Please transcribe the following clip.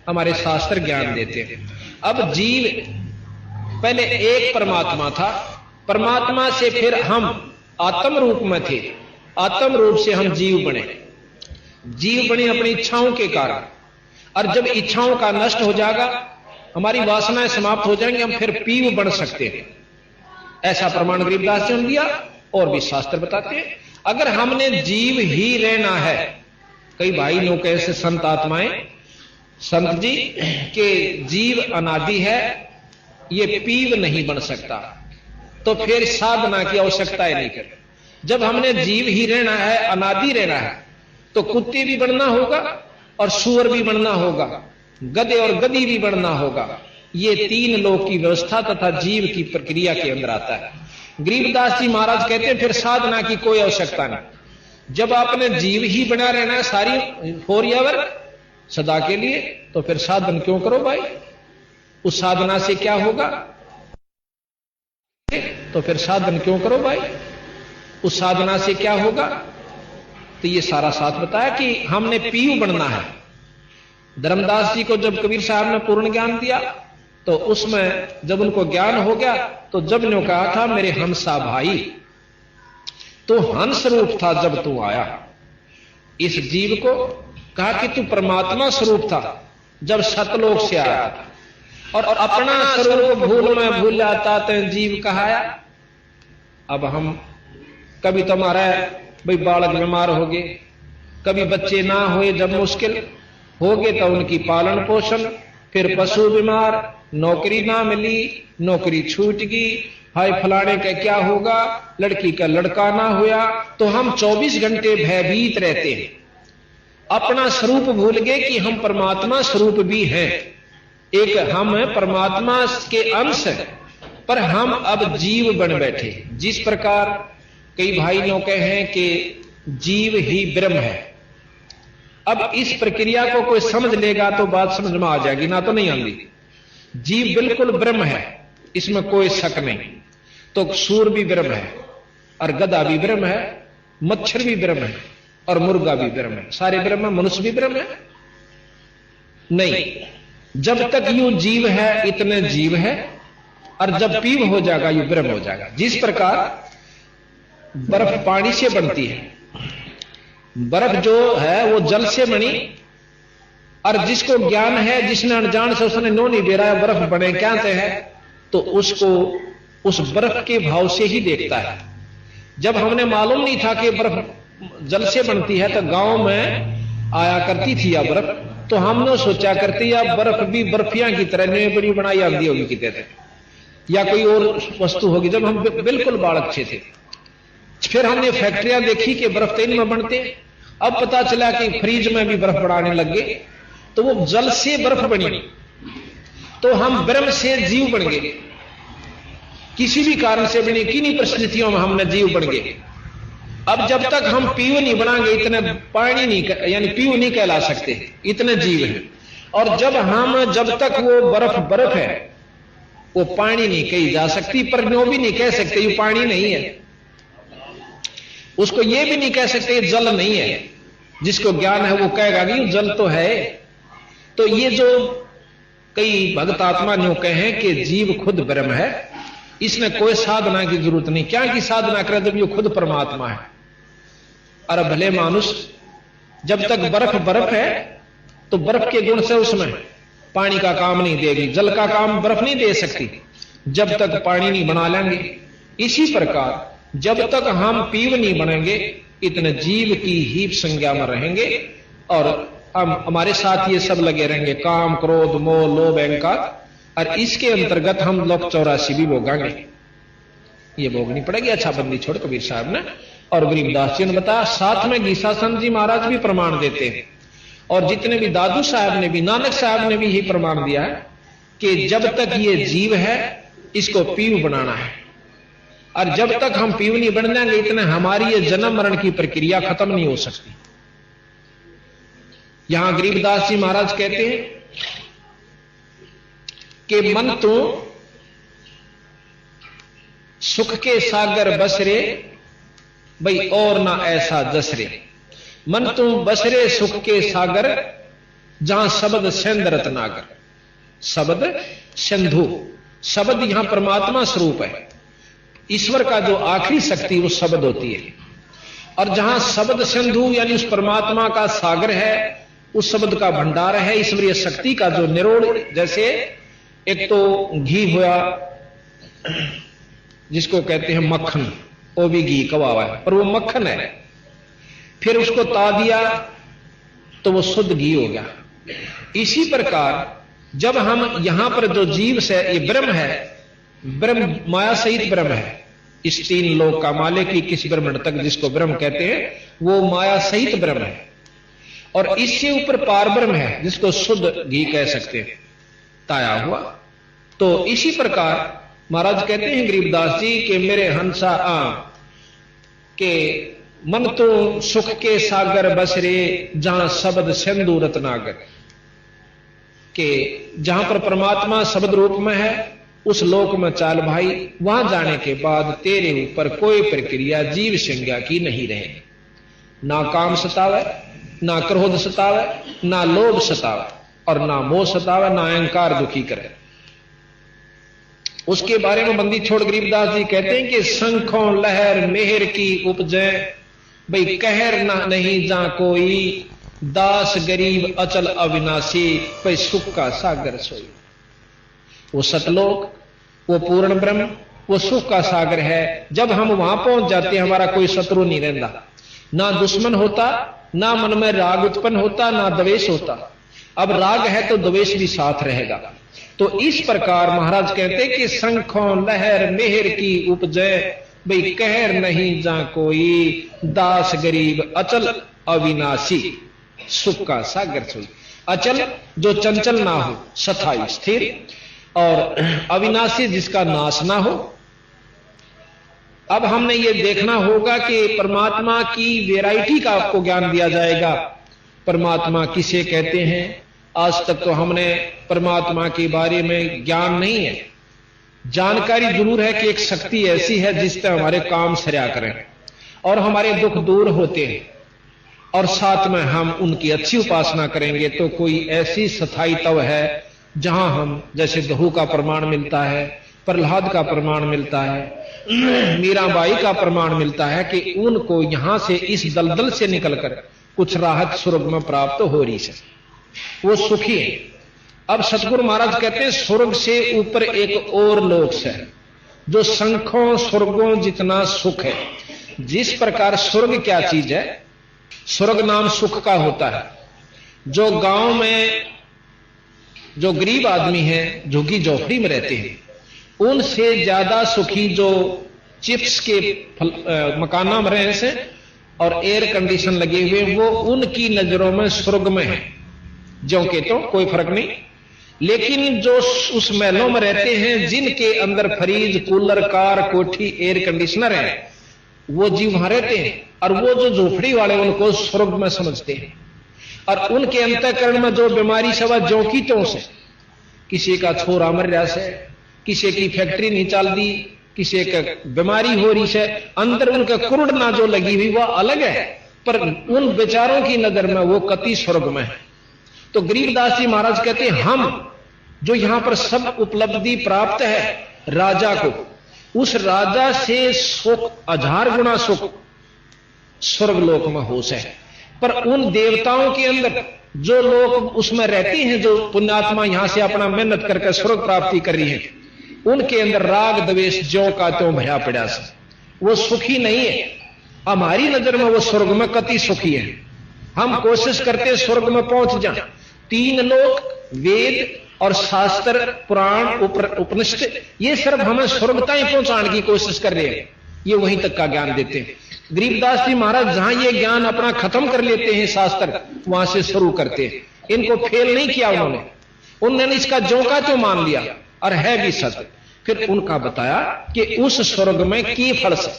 हमारे शास्त्र ज्ञान देते हैं। अब जीव पहले एक परमात्मा था, परमात्मा से फिर हम आत्म रूप में थे, आत्म रूप से हम जीव बने। जीव बने अपनी इच्छाओं के कारण, और जब इच्छाओं का नष्ट हो जाएगा, हमारी वासनाएं समाप्त हो जाएंगी, हम फिर पीव बन सकते हैं। ऐसा प्रमाण गरीबदास जी ने दिया और भी शास्त्र बताते हैं। अगर हमने जीव ही रहना है, कई भाई लोग ऐसे संत आत्माएं, संत जी के जीव अनादि है, ये पीव नहीं बन सकता, तो फिर साधना की आवश्यकता ही नहीं। फिर जब हमने जीव ही रहना है, अनादि रहना है, तो कुत्ते भी बनना होगा और सूअर भी बनना होगा, गधे और गधी भी बनना होगा। ये तीन लोक की व्यवस्था तथा जीव की प्रक्रिया के अंदर आता है। गरीबदास जी महाराज कहते हैं फिर साधना की कोई आवश्यकता नहीं। जब आपने जीव ही बना रहना है सारी फॉर एवर, सदा के लिए, तो फिर साधन क्यों करो भाई? उस साधना से क्या होगा? तो फिर साधन क्यों करो भाई? उस साधना से क्या होगा? तो ये सारा साथ बताया कि हमने पीयू बनना है। धर्मदास जी को जब कबीर साहब ने पूर्ण ज्ञान दिया, तो उसमें जब उनको ज्ञान हो गया, तो जब ने कहा था मेरे हंसा भाई, तो हंस रूप था जब तू आया। इस जीव को कहा कि तू परमात्मा स्वरूप था जब सतलोक से आया था, और अपना स्वरूप भूल में भूल जाता तो जीव कहाया। अब हम कभी तो हमारा भाई बालक बीमार हो गए, कभी बच्चे ना हुए जब मुश्किल हो गए तो उनकी पालन पोषण, फिर पशु बीमार, नौकरी ना मिली, नौकरी छूट गई, हाय फलाने का क्या होगा, लड़की का लड़का ना हुआ, तो हम 24 घंटे भयभीत रहते हैं। अपना स्वरूप भूल गए कि हम परमात्मा स्वरूप भी हैं। एक हम परमात्मा के अंश हैं, पर हम अब जीव बन बैठे। जिस प्रकार कई भाई लोग हैं कि जीव ही ब्रह्म है। अब इस प्रक्रिया को कोई समझ लेगा तो बात समझ में आ जाएगी, ना तो नहीं आती। जीव बिल्कुल ब्रह्म है, इसमें कोई शक नहीं। तो सूर भी ब्रह्म है, और गधा भी ब्रह्म है, मच्छर भी ब्रह्म है, और मुर्गा भी ब्रह्म है। सारे ब्रह्म, मनुष्य भी ब्रह्म है। नहीं, जब तक यू जीव है इतने जीव है, और जब पीव हो जाएगा यू ब्रह्म हो जाएगा। जिस प्रकार बर्फ पानी से बनती है, बर्फ जो है वो जल से बनी, और जिसको ज्ञान है, जिसने अनजान से उसने नो नहीं बेरा बर्फ बने क्या है, तो उसको उस बर्फ के भाव से ही देखता है। जब हमने मालूम नहीं था कि बर्फ जल से बनती है, तो गांव में आया करती थी या बर्फ, तो हमने सोचा करती या बर्फ भी बर्फियां की तरह नई बड़ी बनाई आती होगी कि थे, या कोई और वस्तु होगी। जब हम बिल्कुल बालक थे, फिर हमने फैक्ट्रियां देखी कि बर्फ तेल में बनते। अब पता चला कि फ्रिज में भी बर्फ बनाने लग गए, तो वो जल से बर्फ बनी, तो हम ब्रह्म से जीव बन गए। किसी भी कारण से बनी, किन्हीं परिस्थितियों में हमने जीव बन गए। अब जब तक हम पीव नहीं बनाएंगे, इतने पानी नहीं, यानी पीव नहीं कहला सकते, इतने जीव हैं। और जब तक वो बर्फ है, वो पानी नहीं कही जा सकती, पर नो भी नहीं कह सकते ये पानी नहीं है। उसको ये भी नहीं कह सकते ये जल नहीं है। जिसको ज्ञान है वो कहेगा कि जल तो है। तो ये जो कई भक्त आत्मा जो कहे कि जीव खुद ब्रह्म है, इसने कोई साधना की जरूरत नहीं। क्या की साधना करे जब ये खुद परमात्मा है। अरे भले मानुष जब तक बर्फ है, तो बर्फ के गुण से उसमें पानी का काम नहीं देगी, जल का काम बर्फ नहीं दे सकती जब तक पानी नहीं बना लेंगे। इसी प्रकार जब तक हम पीव नहीं बनेंगे, इतने जीव की ही संज्ञा में रहेंगे, और हम हमारे साथ ये सब लगे रहेंगे, काम क्रोध मोह लोभ अहंकार, और इसके अंतर्गत हम लोग 84 भी भोगांगे। ये भोगनी पड़ेगी। अच्छा बंदी छोड़ कबीर साहब ने और गरीबदास जी ने बताया। साथ में गीसा संत जी महाराज भी प्रमाण देते हैं, और जितने भी दादू साहब ने भी, नानक साहब ने भी यही प्रमाण दिया है कि जब तक ये जीव है इसको पीव बनाना है, और जब तक हम पीव नहीं बन जाएंगे, इतने हमारी ये जन्म मरण की प्रक्रिया खत्म नहीं हो सकती। यहां गरीबदास जी महाराज कहते हैं कि मन तो सुख के सागर बस रे, भाई और ना ऐसा जस रे। मन तू बस रे सुख के सागर, जहां शब्द सेंध रत्नाकर, शब्द सिंधु, शब्द यहां परमात्मा स्वरूप है। ईश्वर का जो आखिरी शक्ति वो शब्द होती है। और जहां शब्द सिंधु यानी उस परमात्मा का सागर है, उस शब्द का भंडार है, ईश्वरीय शक्ति का जो निरोड़, जैसे एक तो घी हुआ जिसको कहते हैं मक्खन, वो भी घी का हुआ है पर वो मक्खन है, फिर उसको ता दिया तो वो शुद्ध घी हो गया। इसी प्रकार जब हम यहां पर जो जीव से ये ब्रह्म है, ब्रह्म माया सहित ब्रह्म है, इस 3 लोक का मालिक की किस ब्रह्मांड तक जिसको ब्रह्म कहते हैं वो माया सहित ब्रह्म है। और इससे ऊपर पार ब्रह्म है जिसको शुद्ध घी कह सकते हैं, ताया हुआ। तो इसी प्रकार महाराज कहते हैं गरीबदास जी कि मेरे हंसा के मन तो सुख के सागर बसरे जहां शब्द सिंधु रत्नागर, के जहां पर परमात्मा शब्द रूप में है उस लोक में चाल भाई, वहां जाने के बाद तेरे ऊपर कोई प्रक्रिया जीव संज्ञा की नहीं रहे। ना काम सतावे, ना क्रोध सतावे, ना लोभ सतावे और ना मोह सतावे, ना अहंकार दुखी करे। उसके बारे में बंदी छोड़ गरीबदास जी कहते हैं कि शंखों लहर मेहर की उपजे, भाई कहर ना नहीं जा कोई, दास गरीब अचल अविनाशी, भाई सुख का सागर सोई। वो सतलोक, वो पूर्ण ब्रह्म, वो सुख का सागर है। जब हम वहां पहुंच जाते हैं हमारा कोई शत्रु नहीं रहता, ना दुश्मन होता, ना मन में राग उत्पन्न होता, ना द्वेष होता। अब राग है तो द्वेष भी साथ रहेगा। तो इस प्रकार महाराज कहते कि शंखों लहर मेहर की उपजे, भाई कहर नहीं जा कोई, दास गरीब अचल अविनाशी, सुख का सागर सोई। अचल जो चंचल ना हो, स्थायी स्थिर, और अविनाशी जिसका नाश ना हो। अब हमने ये देखना होगा कि परमात्मा की वैरायटी का आपको ज्ञान दिया जाएगा। परमात्मा किसे कहते हैं, आज तक तो हमने परमात्मा के बारे में ज्ञान नहीं है। जानकारी जरूर है कि एक शक्ति ऐसी है जिससे हमारे काम सरया करें और हमारे दुख दूर होते हैं, और साथ में हम उनकी अच्छी उपासना करेंगे तो कोई ऐसी स्थायी तव है जहां हम, जैसे गहू का प्रमाण मिलता है, प्रहलाद का प्रमाण मिलता है, मीराबाई का प्रमाण मिलता है कि उनको यहां से इस दलदल से निकलकर कुछ राहत स्वर्ग में प्राप्त हो रही है, वो सुखी है। अब सतगुरु महाराज कहते हैं स्वर्ग से ऊपर एक और लोक है जो शंखों स्वर्गों जितना सुख है। जिस प्रकार स्वर्ग क्या चीज है, स्वर्ग नाम सुख का होता है। जो गांव में जो गरीब आदमी है, झुग्गी झोपड़ी में रहते हैं, उनसे ज्यादा सुखी जो चिप्स के मकाना में रहे से और एयर कंडीशन लगे हुए, वो उनकी नजरों में स्वर्ग में है। जो के तो कोई फर्क नहीं। लेकिन जो उस महलों में रहते हैं जिनके अंदर फ्रीज, कूलर, कार, कोठी, एयर कंडीशनर है, वो जीव वहां रहते हैं। और वो जो झोपड़ी वाले उनको स्वर्ग में समझते हैं। और उनके अंतःकरण में जो बीमारी सवा जो की तो से, किसी का छोरा मर रहा से, किसी की फैक्ट्री नहीं चल दी, किसी का बीमारी हो रही है, अंदर उनका कुरुड़ना जो लगी हुई वह अलग है, पर उन बेचारों की नजर में वो कति स्वर्ग में है। तो गरीबदास जी महाराज कहते हैं हम जो यहां पर सब उपलब्धि प्राप्त है राजा को, उस राजा से सुख 1000 गुना सुख स्वर्गलोक में हो से। पर उन देवताओं के अंदर जो लोग उसमें रहते हैं, जो पुण्यात्मा यहां से अपना मेहनत करके स्वर्ग प्राप्ति कर रही है, उनके अंदर राग द्वेष ज्यों का त्यों भया पड़ा से, वो सुखी नहीं है। हमारी नजर में वो स्वर्ग में कति सुखी है। हम कोशिश करते हैं स्वर्ग में पहुंच जाए। 3 लोक, वेद और शास्त्र, पुराण, उपनिषद, ये सिर्फ हमें स्वर्ग तक पहुंचाने की कोशिश कर रहे हैं। ये वहीं तक का ज्ञान देते हैं। गरीबदास जी महाराज जहां ये ज्ञान अपना खत्म कर लेते हैं शास्त्र, वहां से शुरू करते हैं। इनको फेल नहीं किया उन्होंने इसका ज्यों का त्यों मान लिया और है भी सत्य। फिर उनका बताया कि उस स्वर्ग में की फल से